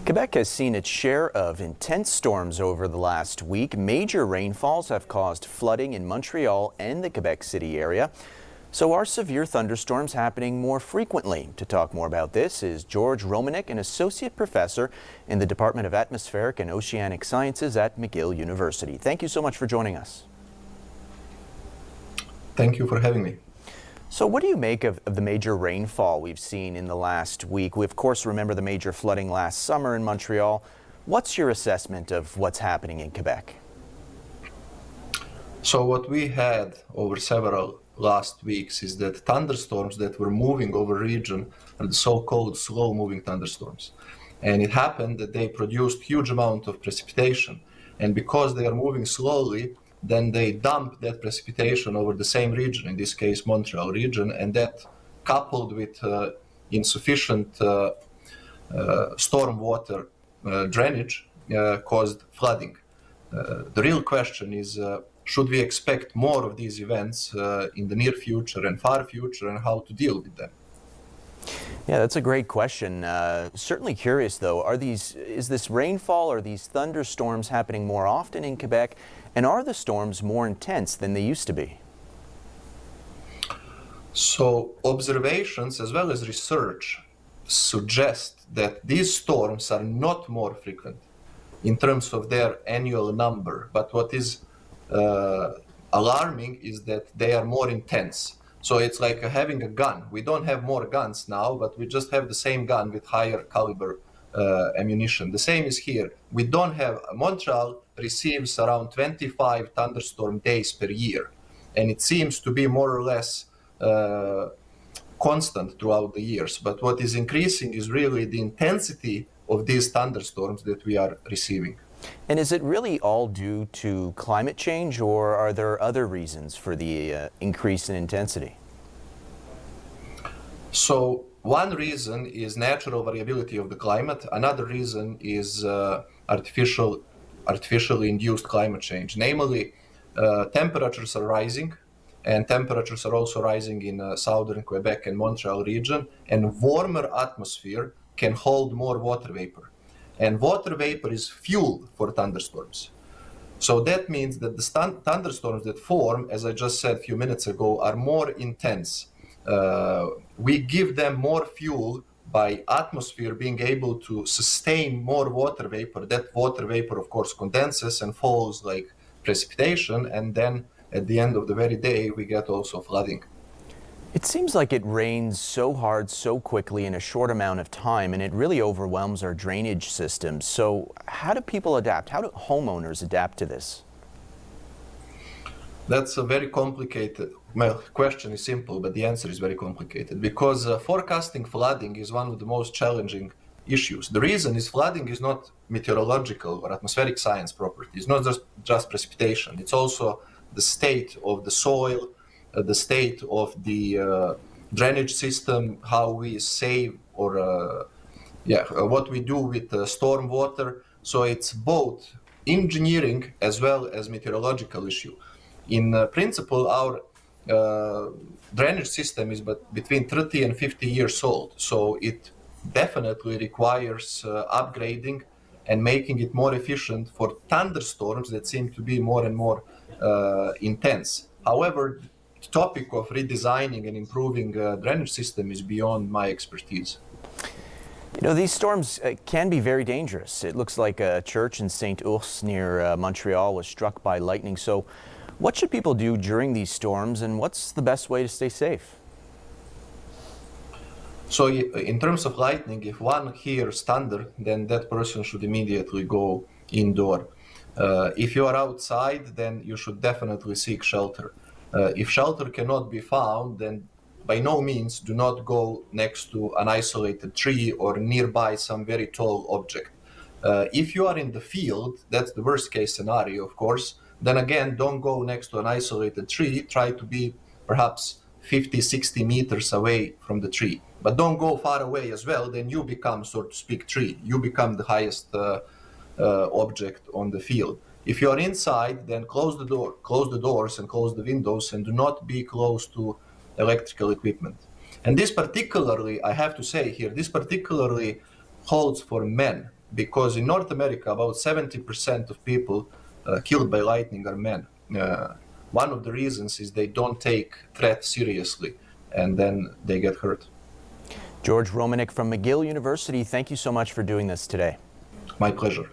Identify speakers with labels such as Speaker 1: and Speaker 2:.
Speaker 1: Quebec has seen its share of intense storms over the last week. Major rainfalls have caused flooding in Montreal and the Quebec City area. So are severe thunderstorms happening more frequently? To talk more about this is Djordje Romanic, an associate professor in the Department of Atmospheric and Oceanic Sciences at McGill University. Thank you so much for joining us.
Speaker 2: Thank you for having me.
Speaker 1: So what do you make of the major rainfall we've seen in the last week? We, of course, remember the major flooding last summer in Montreal. What's your assessment of what's happening in Quebec?
Speaker 2: So what we had over several last weeks is that thunderstorms that were moving over region are the so-called slow-moving thunderstorms. And it happened that they produced huge amount of precipitation. And because they are moving slowly, then they dump that precipitation over the same region, in this case Montreal region, and that coupled with insufficient storm water drainage caused flooding. The real question is, should we expect more of these events in the near future and far future, and how to deal with them?
Speaker 1: Yeah, that's a great question. Certainly curious, though, is this rainfall or these thunderstorms happening more often in Quebec, and are the storms more intense than they used to be?
Speaker 2: So observations as well as research suggest that these storms are not more frequent in terms of their annual number, but what is alarming is that they are more intense. So it's like having a gun. We don't have more guns now, but we just have the same gun with higher caliber ammunition. The same is here. We don't have, Montreal receives around 25 thunderstorm days per year, and it seems to be more or less constant throughout the years. But what is increasing is really the intensity of these thunderstorms that we are receiving.
Speaker 1: And is it really all due to climate change, or are there other reasons for the increase in intensity?
Speaker 2: So one reason is natural variability of the climate. Another reason is artificially induced climate change. Namely, temperatures are rising, and temperatures are also rising in southern Quebec and Montreal region, and warmer atmosphere can hold more water vapor. And water vapor is fuel for thunderstorms. So that means that the thunderstorms that form, as I just said a few minutes ago, are more intense. We give them more fuel by atmosphere being able to sustain more water vapor. That water vapor, of course, condenses and falls like precipitation, and then at the end of the very day, we get also flooding.
Speaker 1: It seems like it rains so hard so quickly in a short amount of time, and it really overwhelms our drainage systems. So how do people adapt? How do homeowners adapt to this?
Speaker 2: That's a very complicated, well, question is simple, but the answer is very complicated, because forecasting flooding is one of the most challenging issues. The reason is flooding is not meteorological or atmospheric science property. It's not just precipitation. It's also the state of the soil, the state of the drainage system, how we save or what we do with storm water. So it's both engineering as well as meteorological issue. In principle, our drainage system is between 30 and 50 years old. So it definitely requires upgrading and making it more efficient for thunderstorms that seem to be more and more intense. However, the topic of redesigning and improving drainage system is beyond my expertise.
Speaker 1: You know, these storms can be very dangerous. It looks like a church in Saint-Ours near Montreal was struck by lightning. So what should people do during these storms, and what's the best way to stay safe?
Speaker 2: So in terms of lightning, if one hears thunder, then that person should immediately go indoor. If you are outside, then you should definitely seek shelter. If shelter cannot be found, then by no means do not go next to an isolated tree or nearby some very tall object. If you are in the field, that's the worst case scenario, of course, then again, don't go next to an isolated tree. Try to be perhaps 50, 60 meters away from the tree. But don't go far away as well, then you become, so to speak, tree. You become the highest object on the field. If you are inside, then close the doors and close the windows, and do not be close to electrical equipment. And this particularly, I have to say here, this particularly holds for men, because in North America, about 70% of people killed by lightning are men. One of the reasons is they don't take threat seriously, and then they get hurt.
Speaker 1: Djordje Romanic from McGill University, thank you so much for doing this today.
Speaker 2: My pleasure.